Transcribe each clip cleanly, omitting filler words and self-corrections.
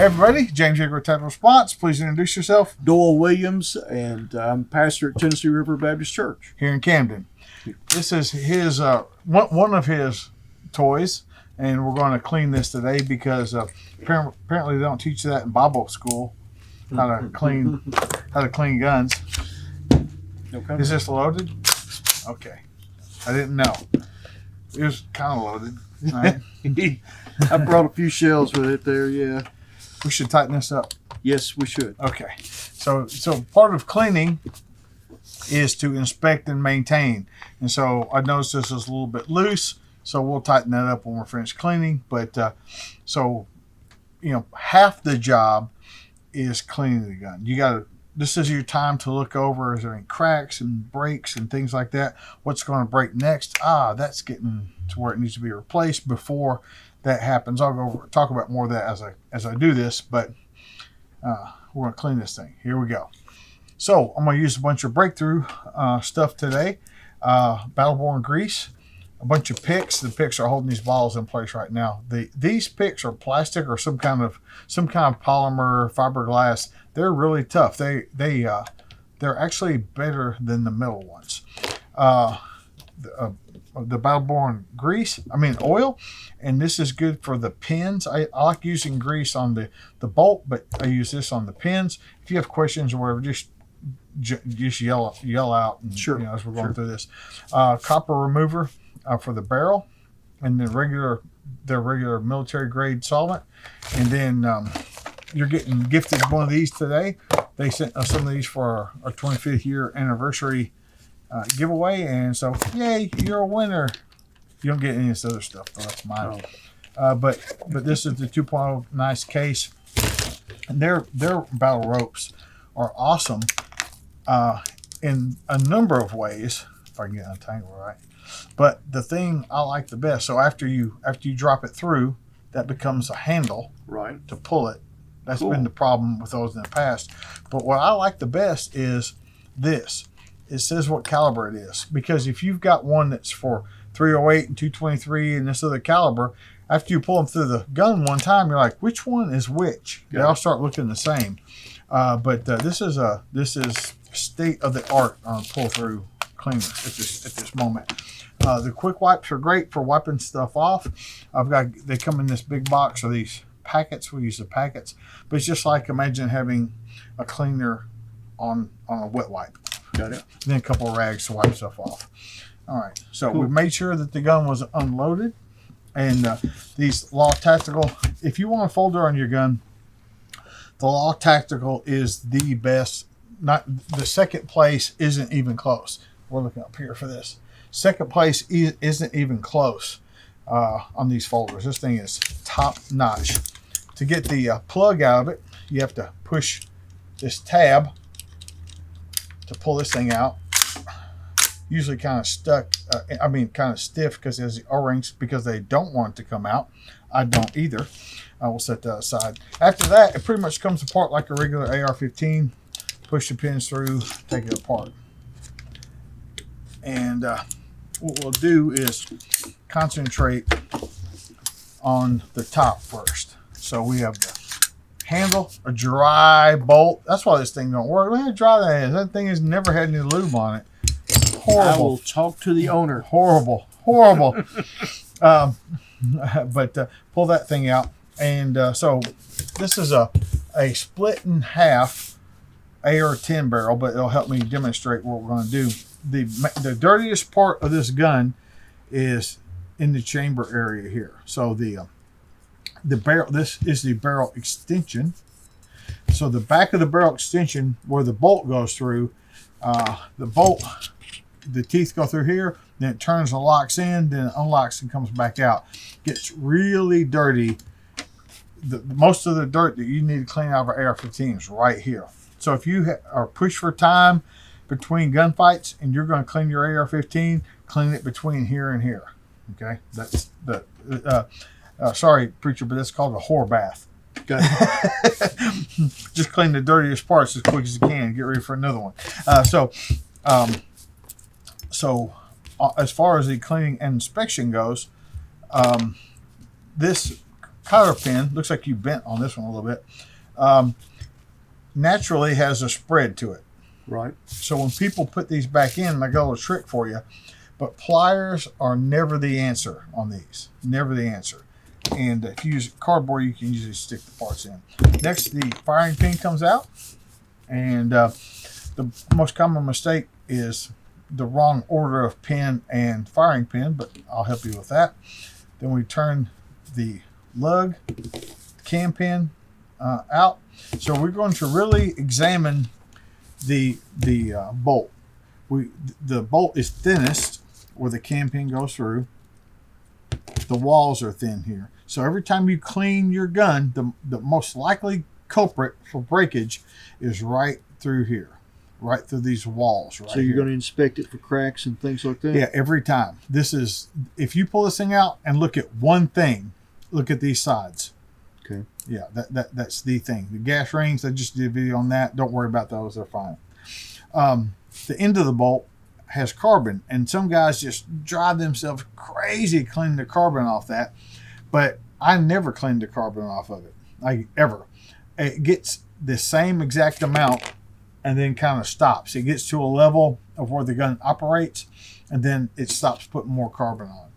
Hey everybody, James Ejector Tactical Response. Please introduce yourself. Doyle Williams, and I'm pastor at Tennessee River Baptist Church Here in Camden. This is his one of his toys, and we're going to clean this today because apparently they don't teach that in Bible school, how to clean guns. Okay. Is this loaded? Okay, I didn't know. It was kind of loaded. Right? I brought a few shells with it there, yeah. We should tighten this up. Yes, we should. Okay, so part of cleaning is to inspect and maintain, and so I noticed this is a little bit loose, so we'll tighten that up when we're finished cleaning. But so half the job is cleaning the gun. This is your time to look over, is there any cracks and breaks and things like that? What's going to break next? That's getting to where it needs to be replaced before that happens. I'll talk about more of that as I do this, but we're going to clean this thing. Here we go. So I'm going to use a bunch of breakthrough stuff today. Battle-borne grease, a bunch of picks. The picks are holding these bottles in place right now. These picks are plastic or some kind of polymer fiberglass. They're really tough. They're actually better than the metal ones. The battle-borne oil, and this is good for the pins. I like using grease on the bolt, but I use this on the pins. If you have questions or whatever, just yell out. And, sure. As we're going through this, copper remover for the barrel, and then regular military grade solvent, and then you're getting gifted one of these today. They sent us some of these for our 25th year anniversary giveaway, and so yay, you're a winner. You don't get any of this other stuff though, that's mine. But this is the 2.0 nice case, and their battle ropes are awesome in a number of ways, if I can get untangled right. But the thing I like the best, so after you drop it through, that becomes a handle right to pull it. That's cool. Been the problem with those in the past. But what I like the best is this. It says what caliber it is, because if you've got one that's for 308 and 223 and this other caliber, after you pull them through the gun one time, you're like, which one is which? They all start looking the same. But this is state of the art on pull through cleaner at this moment. The quick wipes are great for wiping stuff off. They come in this big box of these packets. We use the packets, but it's just like imagine having a cleaner on a wet wipe. Got it. Then a couple of rags to wipe stuff off. All right, so cool. We made sure that the gun was unloaded, and these Law Tactical, if you want a folder on your gun, the Law Tactical is the best. Not the second place isn't even close. We're looking up here for this. Second place isn't even close on these folders. This thing is top notch. To get the plug out of it, you have to push this tab to pull this thing out. Usually kind of stuck, kind of stiff because there's the O-rings, because they don't want it to come out. I don't either. I will set that aside. After that, it pretty much comes apart like a regular AR-15. Push the pins through, take it apart. And what we'll do is concentrate on the top first. So we have the handle, a dry bolt. That's why this thing don't work. Look how dry that is. That thing has never had any lube on it. Horrible. I will talk to the owner. Horrible. But pull that thing out. And so this is a split in half AR-10 barrel, but it'll help me demonstrate what we're going to do. The dirtiest part of this gun is in the chamber area here. So the barrel, this is the barrel extension. So the back of the barrel extension, where the bolt goes through, the teeth go through here, then it turns and locks in, then it unlocks and comes back out. Gets really dirty. Most of the dirt that you need to clean out of an AR-15 is right here. So if you are pushed for time between gunfights and you're going to clean your AR-15, clean it between here and here. Okay, that's the sorry, preacher, but that's called a whore bath. Got it. Just clean the dirtiest parts as quick as you can. Get ready for another one. So as far as the cleaning and inspection goes, this cotter pin, looks like you bent on this one a little bit, naturally has a spread to it. Right. So when people put these back in, I got a little trick for you. But pliers are never the answer on these. Never the answer. And if you use cardboard, you can usually stick the parts in. Next, the firing pin comes out. And the most common mistake is the wrong order of pin and firing pin, but I'll help you with that. Then we turn the lug, cam pin out. So we're going to really examine the bolt. The bolt is thinnest where the cam pin goes through. The walls are thin here. So every time you clean your gun, the most likely culprit for breakage is right through here, right through these walls. Right. So you're going to inspect it for cracks and things like that? Yeah, every time. This is, if you pull this thing out and look at one thing, look at these sides. Okay. Yeah, that's the thing. The gas rings, I just did a video on that. Don't worry about those, they're fine. The end of the bolt has carbon, and some guys just drive themselves crazy cleaning the carbon off that, but I never cleaned the carbon off of it, ever. It gets the same exact amount and then kind of stops. It gets to a level of where the gun operates, and then it stops putting more carbon on.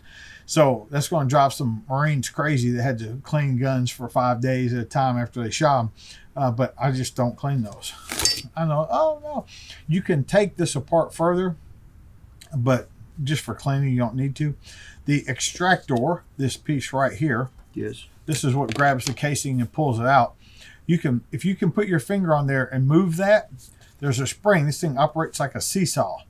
So that's going to drive some Marines crazy that had to clean guns for 5 days at a time after they shot them. But I just don't clean those. I know, oh no, you can take this apart further, but just for cleaning, you don't need to. The extractor, this piece right here, yes, this is what grabs the casing and pulls it out. You can, if you can put your finger on there and move that, there's a spring. This thing operates like a seesaw,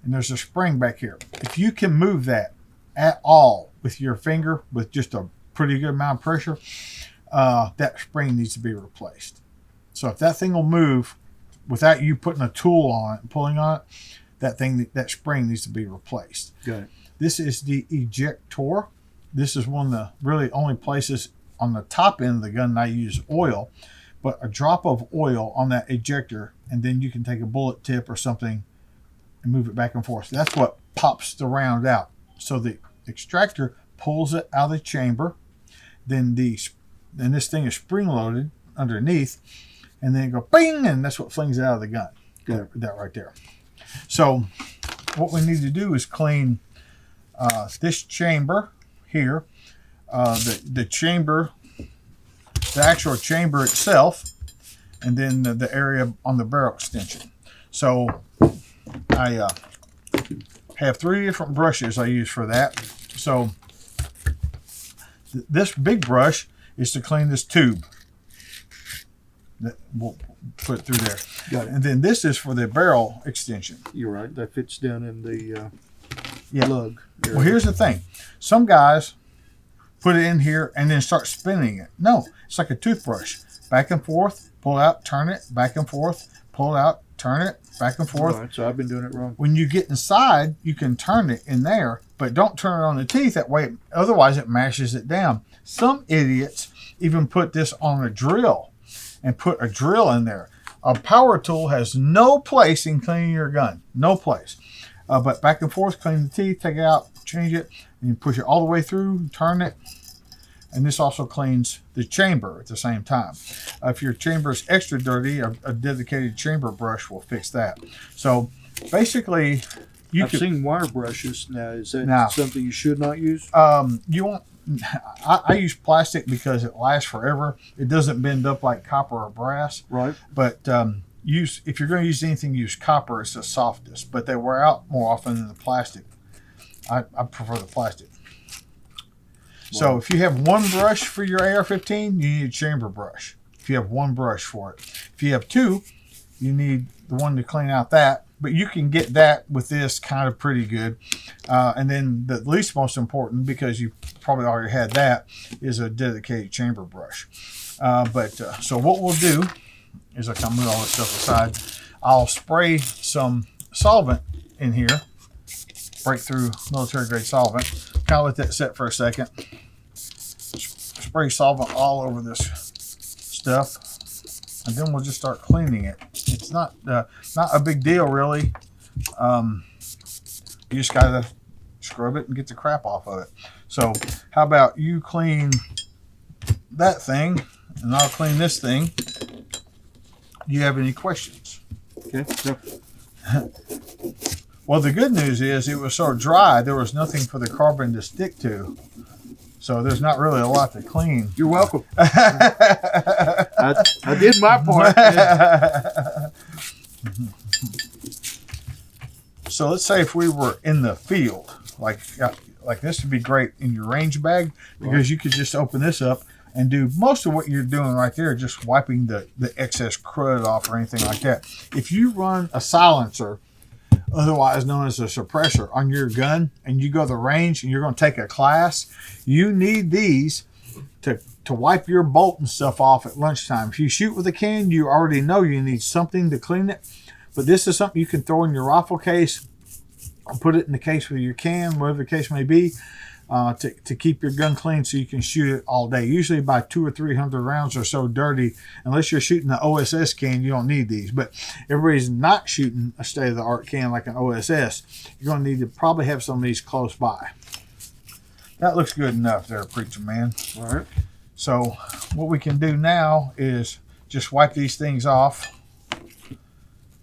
and there's a spring back here. If you can move that at all with your finger with just a pretty good amount of pressure, that spring needs to be replaced. So if that thing will move without you putting a tool on it and pulling on it, that spring needs to be replaced. Got it. This is the ejector. This is one of the really only places on the top end of the gun I use oil, but a drop of oil on that ejector, and then you can take a bullet tip or something and move it back and forth. So that's what pops the round out. So the extractor pulls it out of the chamber, then this thing is spring loaded underneath, and then it goes bing, and that's what flings it out of the gun. That right there. So what we need to do is clean this chamber here, the chamber, the actual chamber itself, and then the area on the barrel extension. So I have 3 different brushes I use for that. So this big brush is to clean this tube. That we'll put it through there. Got it. And then this is for the barrel extension. You're right. That fits down in the lug area. Well, here's the thing. Some guys put it in here and then start spinning it. No, it's like a toothbrush. Back and forth, pull out, turn it, back and forth, pull out, turn it, back and forth. All right, so I've been doing it wrong. When you get inside, you can turn it in there, but don't turn it on the teeth. That way, otherwise it mashes it down. Some idiots even put this on a drill and put a drill in there. A power tool has no place in cleaning your gun. No place. But back and forth, clean the teeth, take it out, change it, and you push it all the way through, turn it. And this also cleans the chamber at the same time. If your chamber is extra dirty, a dedicated chamber brush will fix that. So basically, I've seen wire brushes. Now, is that something you should not use? You won't. I use plastic because it lasts forever. It doesn't bend up like copper or brass. Right. But if you're going to use anything, use copper. It's the softest, but they wear out more often than the plastic. I prefer the plastic. Wow. So if you have one brush for your AR-15, you need a chamber brush. If you have one brush for it. If you have 2, you need the one to clean out that. But you can get that with this kind of pretty good. And then the least most important, because you probably already had that, is a dedicated chamber brush. So what we'll do is I can move all this stuff aside. I'll spray some solvent in here. Breakthrough military grade solvent. Kind of let that set for a second. Spray solvent all over this stuff. And then we'll just start cleaning it. It's not a big deal, really. You just got to scrub it and get the crap off of it. So how about you clean that thing, and I'll clean this thing. Do you have any questions? Okay. So, Well, the good news is it was so dry, there was nothing for the carbon to stick to. So there's not really a lot to clean. you're welcome. I did my part. So let's say if we were in the field, like this would be great in your range bag, because you could just open this up and do most of what you're doing right there, just wiping the excess crud off or anything like that. If you run a silencer, otherwise known as a suppressor, on your gun, and you go to the range and you're going to take a class, you need these to wipe your bolt and stuff off at lunchtime. If you shoot with a can, you already know you need something to clean it. But this is something you can throw in your rifle case, or put it in the case with your can, whatever the case may be, to keep your gun clean so you can shoot it all day. Usually by 200 or 300 rounds are so dirty, unless you're shooting the OSS can, you don't need these. But everybody's not shooting a state-of-the-art can like an OSS. You're going to need to probably have some of these close by. That looks good enough there, preacher man. All right. So what we can do now is just wipe these things off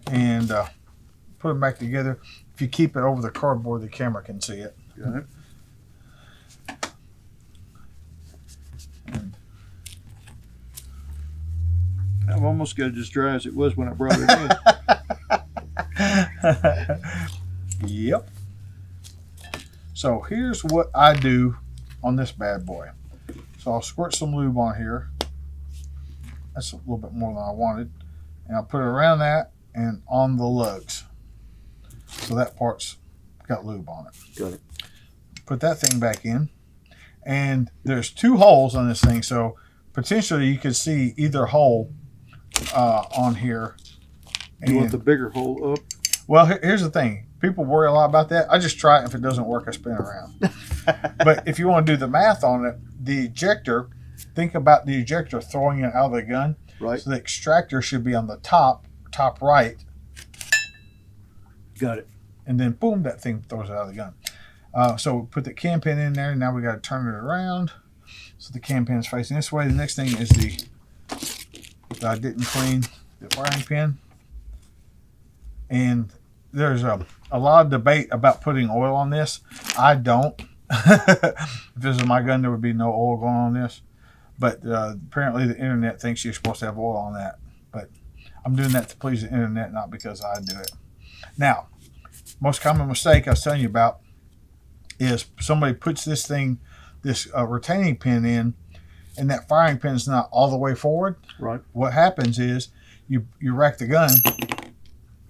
and put them back together. If you keep it over the cardboard, the camera can see it. Got it. I've almost got it as dry as it was when I brought it in. Yep. So here's what I do on this bad boy. So I'll squirt some lube on here. That's a little bit more than I wanted. And I'll put it around that and on the lugs. So that part's got lube on it. Got it. Put that thing back in. And there's 2 holes on this thing. So potentially you could see either hole on here. You want the bigger hole up? Well, here's the thing. People worry a lot about that. I just try it. If it doesn't work, I spin around. But if you want to do the math on it, the ejector, think about the ejector throwing it out of the gun. Right. So the extractor should be on the top right. Got it. And then boom, that thing throws it out of the gun. So we put the cam pin in there. Now we got to turn it around. So the cam pin is facing this way. The next thing is that I didn't clean, the firing pin. And there's a lot of debate about putting oil on this. I don't. If this was my gun, there would be no oil going on this. But apparently the internet thinks you're supposed to have oil on that. But I'm doing that to please the internet, not because I do it. Now, most common mistake I was telling you about is somebody puts this retaining pin in, and that firing pin is not all the way forward. Right. What happens is you rack the gun,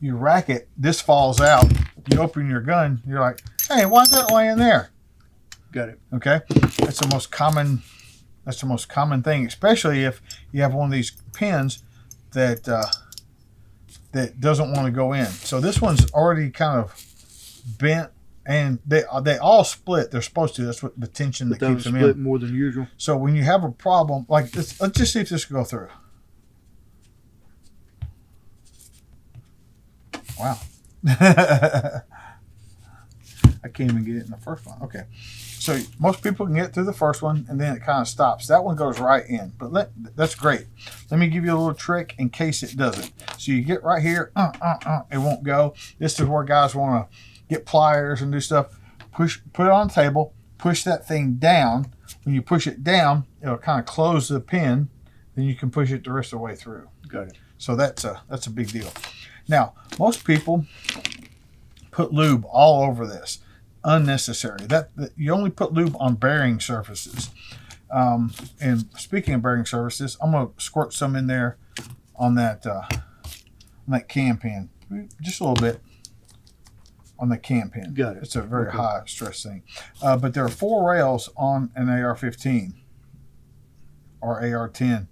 you rack it, this falls out, you open your gun, you're like, hey, why is that laying there? Got it. Okay, that's the most common thing, especially if you have one of these pins that doesn't want to go in. So this one's already kind of bent, and they all split. They're supposed to. That's what the tension that keeps them in. Split more than usual. So when you have a problem like this, let's just see if this will go through. Wow. I can't even get it in the first one. Okay. So most people can get through the first one, and then it kind of stops. That one goes right in, but that's great. Let me give you a little trick in case it doesn't. So you get right here, it won't go. This is where guys want to get pliers and do stuff. Put it on the table, push that thing down. When you push it down, it'll kind of close the pin. Then you can push it the rest of the way through. Got it. So that's a big deal. Now, most people put lube all over this. Unnecessary. That you only put lube on bearing surfaces. And speaking of bearing surfaces, I'm going to squirt some in there on that cam pin, just a little bit on the cam pin. Got it. It's a very high stress thing. But there are 4 rails on an AR-15 or AR-10.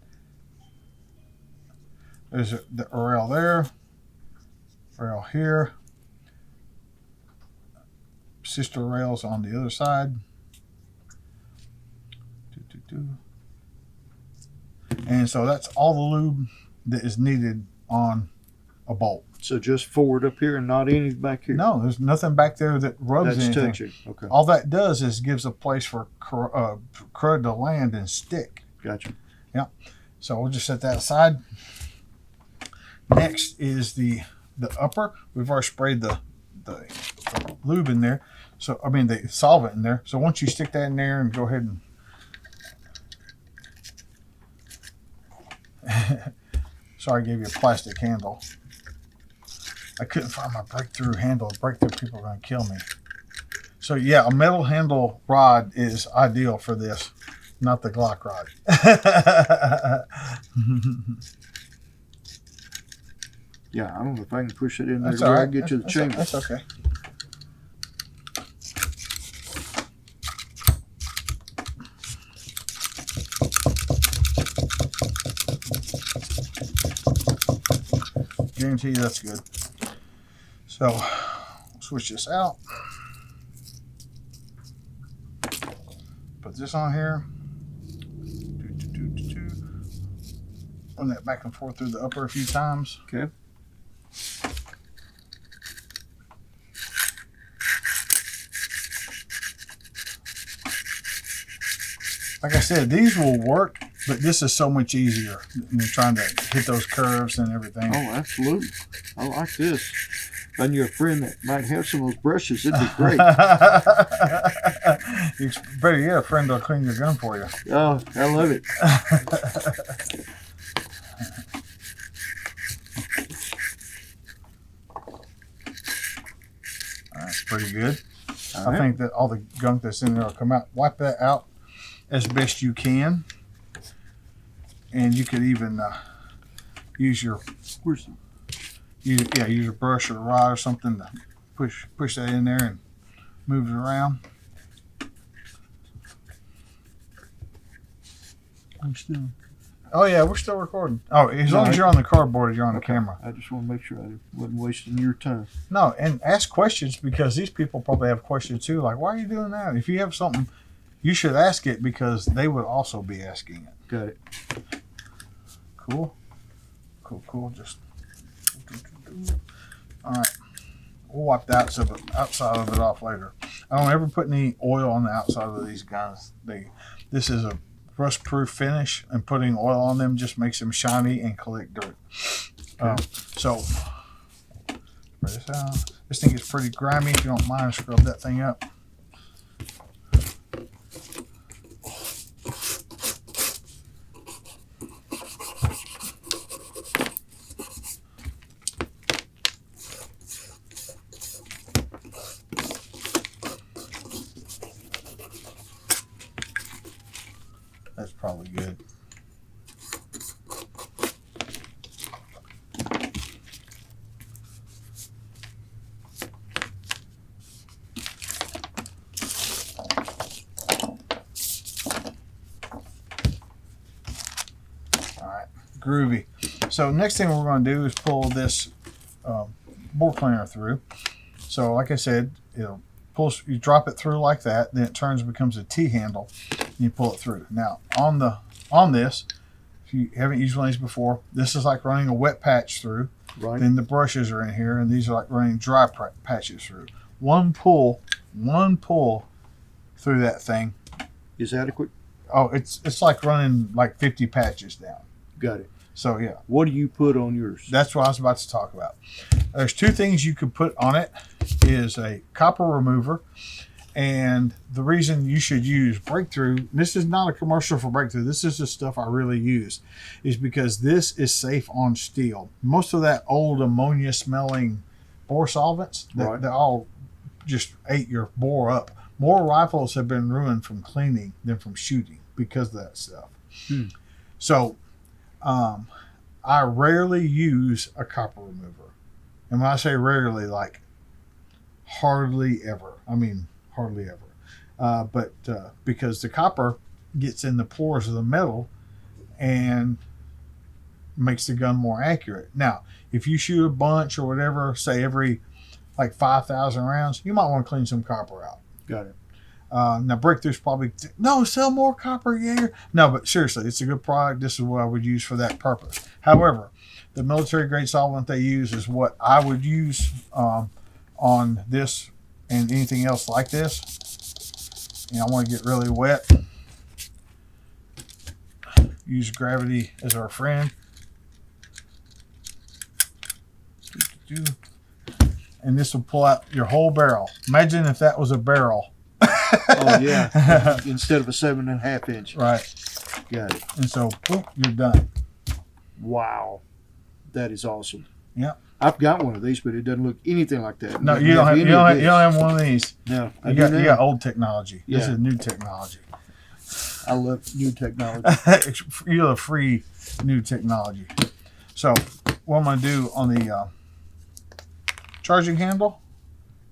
There's a rail there, rail here. Sister rails on the other side. And so that's all the lube that is needed on a bolt. So just forward up here and not any back here? No, there's nothing back there that rubs That's anything. touching. Okay. All that does is gives a place for crud to land and stick. Gotcha. Yeah. So we'll just set that aside. Next is the upper. We've already sprayed the lube in there. So I mean the solvent in there. So once you stick that in there and go ahead and sorry, I gave you a plastic handle. I couldn't find my breakthrough handle. Breakthrough people are going to kill me. So yeah, a metal handle rod is ideal for this, not the Glock rod. Yeah, I don't know if I can push it in there That's to all where I right. can get to the chamber. That's okay. Guarantee you that's good. So switch this out. Put this on here. Run that back and forth through the upper a few times. Okay. Like I said, these will work, but this is so much easier than trying to hit those curves and everything. Oh, absolutely. I like this. If I knew a friend that might have some of those brushes, it'd be great. You better get a friend that'll clean your gun for you. Oh, I love it. That's pretty good. All I right. think that all the gunk that's in there will come out. Wipe that out as best you can. And you could even use your use a brush or a rod or something to push that in there and move it around. I'm still. Oh yeah, we're still recording. Oh, as long as you're on the cardboard, you're on the camera. I just want to make sure I wasn't wasting your time. No, and ask questions because these people probably have questions too. Like, why are you doing that? If you have something, you should ask it because they would also be asking it. Got it. Cool. Just all right. We'll wipe the outside of it off later. I don't ever put any oil on the outside of these guns. This is a rust-proof finish, and putting oil on them just makes them shiny and collect dirt. Okay. So spread this out. This thing is pretty grimy. If you don't mind, scrub that thing up. That's probably good. All right, groovy. So next thing we're going to do is pull this bore cleaner through. So like I said, it'll pull. You drop it through like that, then it turns and becomes a T handle. And you pull it through. Now on this, if you haven't used one of these before, this is like running a wet patch through. Right. Then the brushes are in here, and these are like running dry patches through. One pull through that thing. Is adequate? Oh, it's like running like 50 patches down. Got it. So yeah, What do you put on yours? that's what I was about to talk about. There's two things you could put on it. Is a copper remover, and the reason you should use Breakthrough, this is not a commercial for Breakthrough, this is the stuff I really use, is because this is safe on steel. Most of that old ammonia smelling bore solvents, Right. they all just ate your bore up. More rifles have been ruined from cleaning than from shooting because of that stuff. So I rarely use a copper remover. And when I say rarely, like hardly ever. I mean, hardly ever. But because the copper gets in the pores of the metal and makes the gun more accurate. Now, if you shoot a bunch or whatever, say every like 5,000 rounds, you might want to clean some copper out. Got it. Now, Breakthrough's probably, no, sell more copper, yeah. No, but seriously, it's a good product. This is what I would use for that purpose. However, the military grade solvent they use is what I would use on this and anything else like this. And I want to get really wet. use gravity as our friend. And this will pull out your whole barrel. Imagine if that was a barrel. Oh yeah, instead of a 7.5 inch. Right. Got it. And so, boom, you're done. Wow, that is awesome. Yeah. I've got one of these, but it doesn't look anything like that. No, you don't have one of these. No, you got old technology. Yeah. This is new technology. I love new technology. You love free new technology. So, what I'm going to do on the charging handle,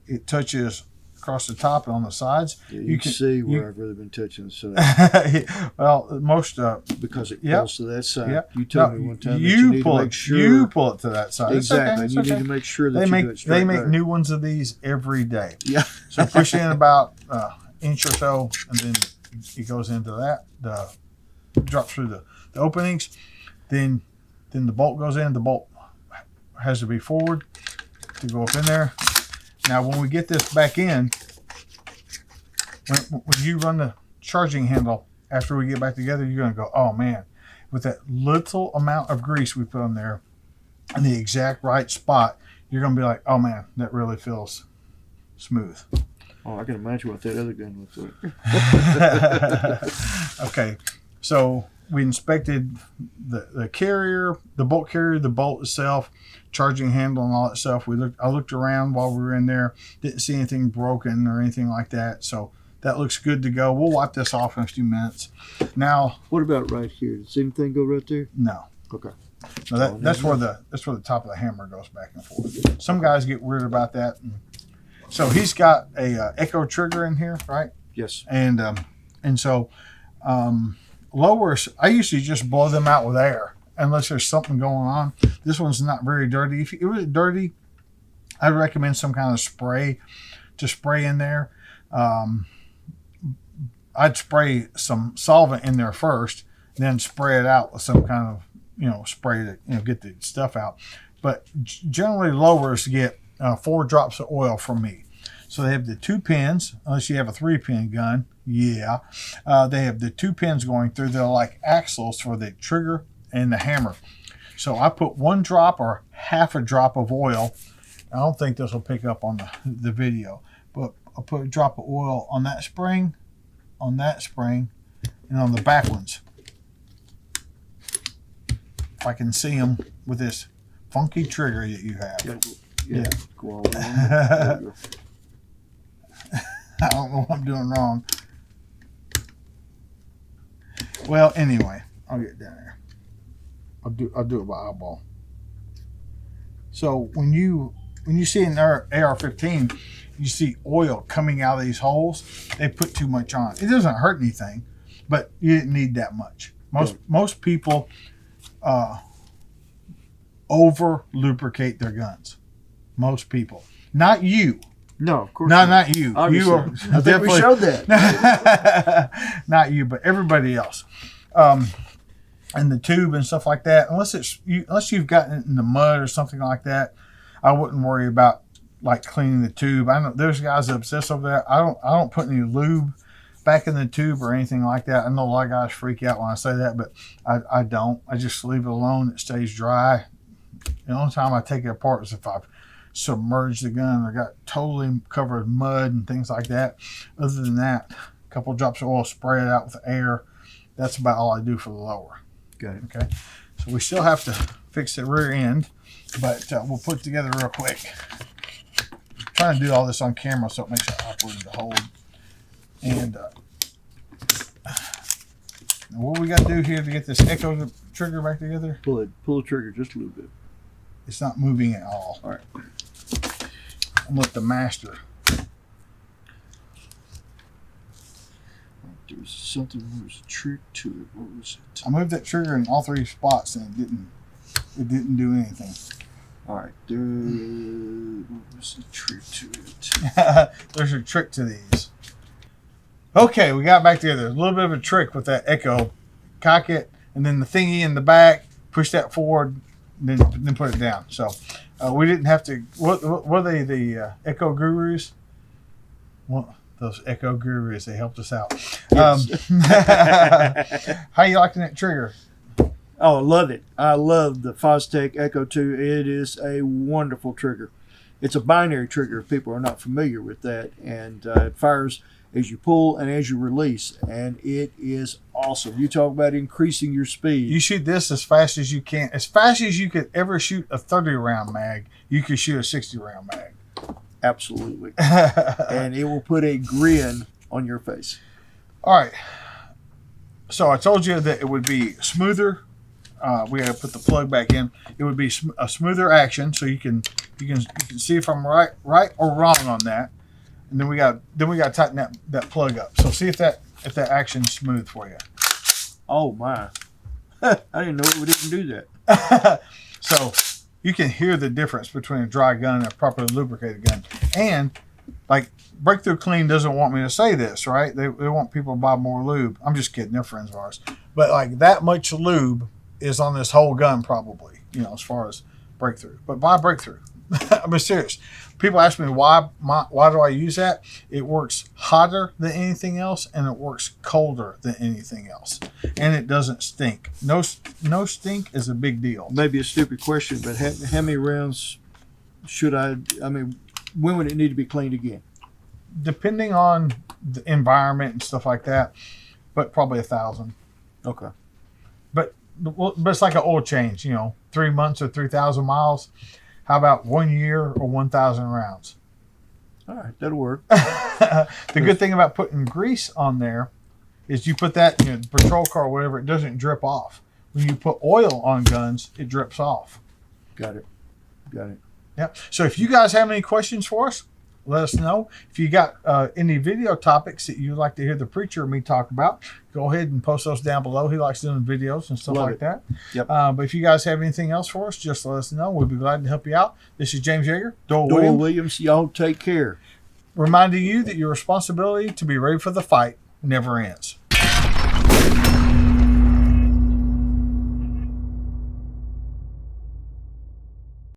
it touches across the top and on the sides. Yeah, you can see where I've really been touching the side. Well, most because it pulls to that side. Yep. You told me one time that you you need pull to make sure you pull it to that side. Exactly. It's You okay. need to make sure that they make new ones of these every day. Yeah. So push in about inch or so, and then it goes into that. Drops through the openings. Then the bolt goes in. The bolt has to be forward to go up in there. Now, when we get this back in, when you run the charging handle after we get back together, you're going to go, oh man, with that little amount of grease we put on there in the exact right spot, you're going to be like, oh man, that really feels smooth. Oh, I can imagine what that other gun looks like. Okay, so we inspected the carrier, the bolt carrier, the bolt itself, charging handle, and all that stuff. I looked around while we were in there, didn't see anything broken or anything like that. So that looks good to go. We'll wipe this off in a few minutes. Now, what about right here? Does anything go right there? No. Okay. No, that's where the top of the hammer goes back and forth. Some guys get weird about that. So he's got a echo trigger in here, right? Yes. And so lowers, I usually just blow them out with air unless there's something going on. This one's not very dirty. If it was dirty, I'd recommend some kind of spray to spray in there. I'd spray some solvent in there first, then spray it out with some kind of spray to get the stuff out. But generally lowers get 4 drops of oil from me. So they have the 2 pins, unless you have a 3-pin gun. Yeah. They have the 2 pins going through. They're like axles for the trigger and the hammer. So I put 1 drop or half a drop of oil. I don't think this will pick up on the video, but I'll put a drop of oil on that spring, and on the back ones. If I can see them with this funky trigger that you have. Yeah. Go all along. I don't know what I'm doing wrong. Well, anyway, I'll get down there. I'll do it by eyeball. So when you see an AR-15, you see oil coming out of these holes. They put too much on. It doesn't hurt anything, but you didn't need that much. Most people over lubricate their guns. Most people, not you. No, of course not you. Obviously. You are I think we showed that. Not you, but everybody else. And the tube and stuff like that. Unless you've gotten it in the mud or something like that, I wouldn't worry about like cleaning the tube. I know there's guys that obsess over that. I don't put any lube back in the tube or anything like that. I know a lot of guys freak out when I say that, but I don't. I just leave it alone. It stays dry. The only time I take it apart is if I've submerged the gun or got totally covered in mud and things like that. Other than that, a couple of drops of oil, spray it out with air. That's about all I do for the lower. Got it. Okay. So we still have to fix the rear end, but we'll put it together real quick. I'm trying to do all this on camera so it makes it awkward to hold. And what we got to do here to get this echo trigger back together? Pull the trigger just a little bit. It's not moving at all. All right. I'm with the master. There's something. There's a trick to it. What was it? I moved that trigger in all 3 spots and it didn't do anything. All right. What was the trick to it? There's a trick to these. Okay, we got back together. A little bit of a trick with that echo. Cock it, and then the thingy in the back, push that forward, then put it down. So we didn't have to. What were they? The echo gurus? Well, those Echo gurus. They helped us out. Yes. How you liking that trigger? Oh, I love it. I love the Fostech Echo 2. It is a wonderful trigger. It's a binary trigger if people are not familiar with that. And it fires as you pull and as you release. And it is awesome. You talk about increasing your speed. You shoot this as fast as you can. As fast as you could ever shoot a 30-round mag, you could shoot a 60-round mag. Absolutely. And it will put a grin on your face. All right. So I told you that it would be smoother. We got to put the plug back in. It would be a smoother action, so you can see if I'm right or wrong on that. And then we got to tighten that plug up. So see if that action's smooth for you. Oh my! I didn't know it would even do that. So you can hear the difference between a dry gun and a properly lubricated gun. And like Breakthrough Clean doesn't want me to say this, right? They want people to buy more lube. I'm just kidding. They're friends of ours. But like that much lube is on this whole gun probably, as far as Breakthrough. But buy Breakthrough. I'm serious. People ask me why do I use that? It works hotter than anything else, and it works colder than anything else, and it doesn't stink. No stink is a big deal. Maybe a stupid question, but how many rounds should I mean, when would it need to be cleaned again? Depending on the environment and stuff like that, but probably 1,000. Okay. But it's like an oil change, 3 months or 3,000 miles. How about 1 year or 1,000 rounds? All right, that'll work. The good thing about putting grease on there is you put that in a patrol car or whatever, it doesn't drip off. When you put oil on guns, it drips off. Got it. Yeah. So if you guys have any questions for us, let us know. If you got any video topics that you'd like to hear the preacher or me talk about, go ahead and post those down below. He likes doing videos and stuff Love like it. that. Yep. But if you guys have anything else for us, just let us know. We'll be glad to help you out. This is James Yeager, Doyle Williams, y'all take care. reminding you that your responsibility to be ready for the fight never ends.